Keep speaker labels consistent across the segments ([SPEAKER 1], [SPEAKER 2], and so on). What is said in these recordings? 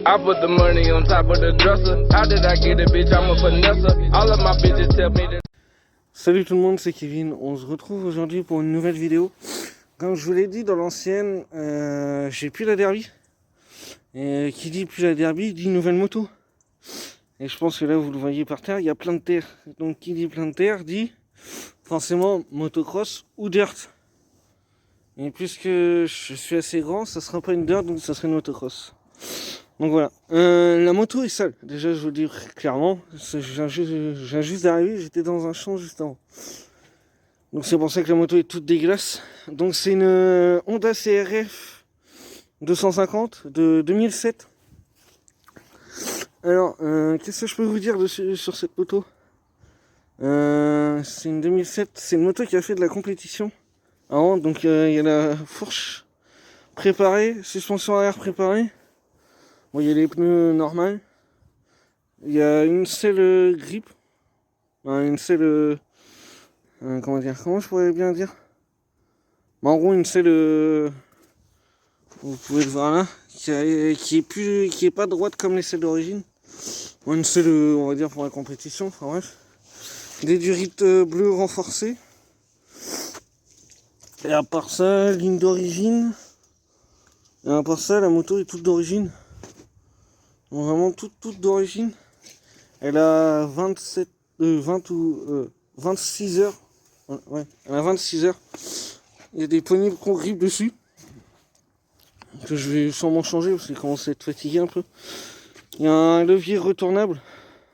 [SPEAKER 1] I put the money on top of the dresser. How did I get it, bitch? I'm a finesser. All of my bitches tell me that.
[SPEAKER 2] Salut tout le monde, c'est Kevin. On se retrouve aujourd'hui pour une nouvelle vidéo. Comme je vous l'ai dit dans l'ancienne, j'ai plus la Derby. Et qui dit plus la Derby dit nouvelle moto. Et je pense que là vous le voyez par terre, il y a plein de terre. Donc qui dit plein de terre dit forcément motocross ou dirt. Et puisque je suis assez grand, ça sera pas une dirt, donc ça serait une motocross. Donc voilà, la moto est sale, déjà je vous le dis clairement, je viens juste d'arriver, j'étais dans un champ juste avant. Donc c'est pour ça que la moto est toute dégueulasse. Donc c'est une Honda CRF 250 de 2007. Alors, qu'est-ce que je peux vous dire dessus, sur cette moto? C'est une 2007, c'est une moto qui a fait de la compétition avant, donc il y a la fourche préparée, suspension arrière préparée. Bon, il y a les pneus normaux. Il y a une seule grippe. Une seule... comment je pourrais bien dire? En gros, une seule... vous pouvez le voir là. Qui est pas droite comme les selles d'origine. Une seule, on va dire, pour la compétition. Enfin bref. Des durites bleues renforcées. Et à part ça, ligne d'origine. Et à part ça, la moto est toute d'origine. Donc vraiment toute d'origine. Elle a 26 heures. Ouais, elle a 26 heures. Il y a des poignées qu'on grippe dessus. Que je vais sûrement changer parce qu'il commence à être fatigué un peu. Il y a un levier retournable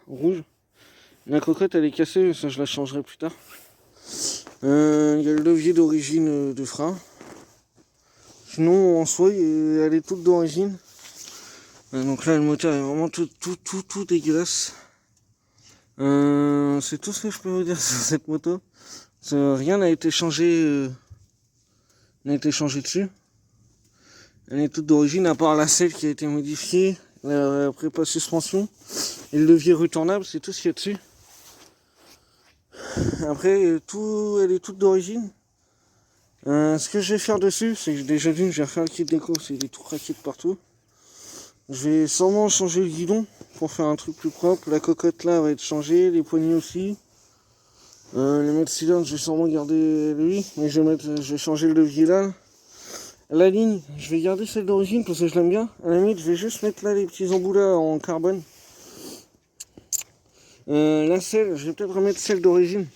[SPEAKER 2] rouge. La cocotte elle est cassée, ça je la changerai plus tard. Il y a le levier d'origine de frein. Sinon en soi elle est toute d'origine. Donc là le moteur est vraiment tout dégueulasse. C'est tout ce que je peux vous dire sur cette moto. Rien n'a été changé dessus. Elle est toute d'origine à part la selle qui a été modifiée, la prépa suspension et le levier retournable, c'est tout ce qu'il y a dessus. Après elle est toute d'origine. Ce que je vais faire dessus, c'est que déjà d'une je vais refaire le kit déco, c'est des tout craqués de partout. Je vais sûrement changer le guidon pour faire un truc plus propre. La cocotte là va être changée, les poignées aussi. Les mètres cylindres, je vais sûrement garder lui, mais je vais changer le levier là. La ligne, je vais garder celle d'origine parce que je l'aime bien. À la limite, je vais juste mettre là les petits embouts là en carbone. La selle, je vais peut-être remettre celle d'origine.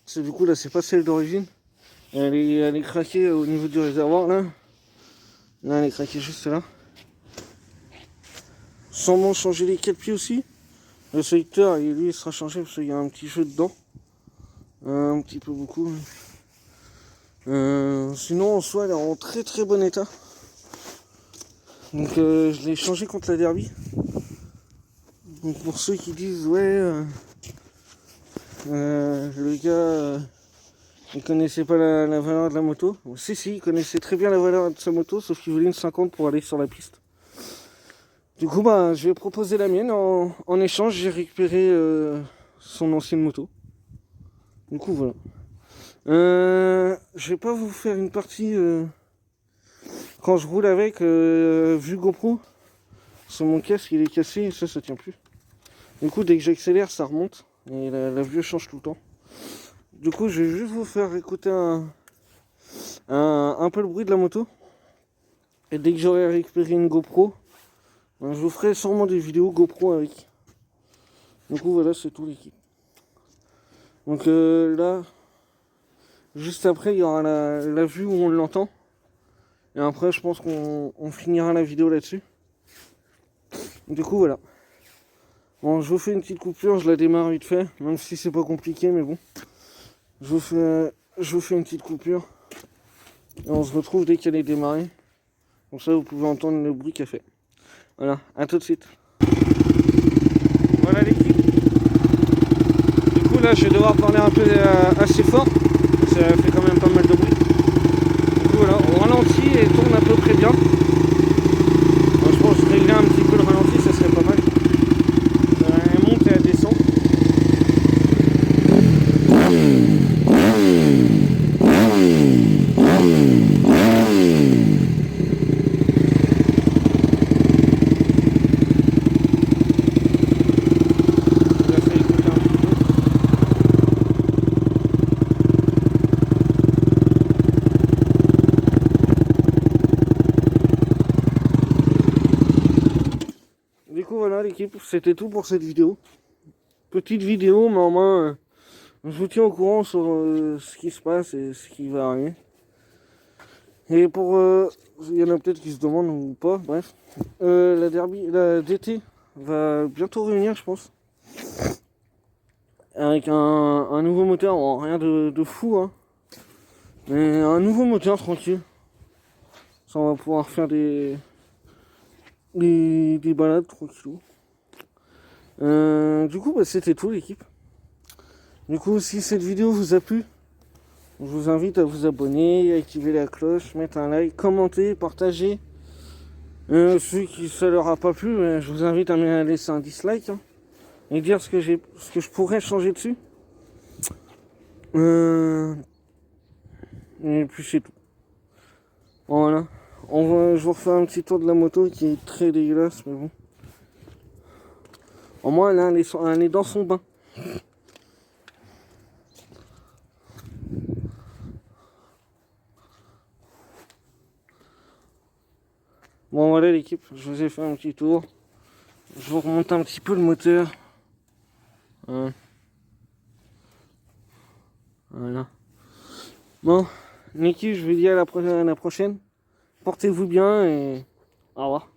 [SPEAKER 2] Parce que du coup là, c'est pas celle d'origine. Elle est craquée au niveau du réservoir là. Là, elle est craquée juste là. Sûrement changer les 4 pieds aussi. Le sélecteur, lui, il sera changé parce qu'il y a un petit jeu dedans. Un petit peu beaucoup. Sinon, en soi, elle est en très bon état. Donc, je l'ai changé contre la Derby. Donc, pour ceux qui disent, ouais, le gars, il connaissait pas la valeur de la moto. Si, il connaissait très bien la valeur de sa moto, sauf qu'il voulait une 50 pour aller sur la piste. Du coup, je vais proposer la mienne. En échange, j'ai récupéré son ancienne moto. Du coup, voilà. Je vais pas vous faire une partie quand je roule avec vue GoPro. Sur mon casque, il est cassé et ça tient plus. Du coup, dès que j'accélère, ça remonte. Et la vue change tout le temps. Du coup, je vais juste vous faire écouter un peu le bruit de la moto. Et dès que j'aurai récupéré une GoPro, je vous ferai sûrement des vidéos GoPro avec. Du coup voilà, c'est tout l'équipe. Donc là, juste après il y aura la vue où on l'entend. Et après je pense qu'on finira la vidéo là-dessus. Du coup voilà. Bon, je vous fais une petite coupure, je la démarre vite fait, même si c'est pas compliqué, mais bon. Je vous fais une petite coupure. Et on se retrouve dès qu'elle est démarrée. Comme ça vous pouvez entendre le bruit qu'elle fait. Voilà, à tout de suite. Voilà l'équipe. Du coup là je vais devoir parler un peu assez fort. Ça fait quand même pas mal de bruit. Du coup voilà, on ralentit et tourne à peu près bien. Alors, je pense que je régler un petit peu le ralenti, ça serait pas mal. Elle monte et elle descend. coup voilà l'équipe, c'était tout pour cette vidéo. Petite vidéo, mais au moins je vous tiens au courant sur ce qui se passe et ce qui va arriver. Et pour... il y en a peut-être qui se demandent ou pas, bref. La DT va bientôt revenir, je pense. Avec un nouveau moteur, bon, rien de fou, hein. Mais un nouveau moteur tranquille. Ça, on va pouvoir faire des balades tranquillou. Du coup, bah, c'était tout l'équipe. Du coup, si cette vidéo vous a plu, je vous invite à vous abonner, activer la cloche, mettre un like, commenter, partager. Ceux qui ça leur a pas plu, je vous invite à me laisser un dislike, hein, et dire ce que je pourrais changer dessus. Et puis c'est tout. Voilà. Je vous refais un petit tour de la moto qui est très dégueulasse, mais bon. Au moins, là, elle est dans son bain. Bon, voilà l'équipe, je vous ai fait un petit tour. Je vous remonte un petit peu le moteur. Voilà. Bon, l'équipe, je vous dis à la prochaine. Portez-vous bien et au revoir.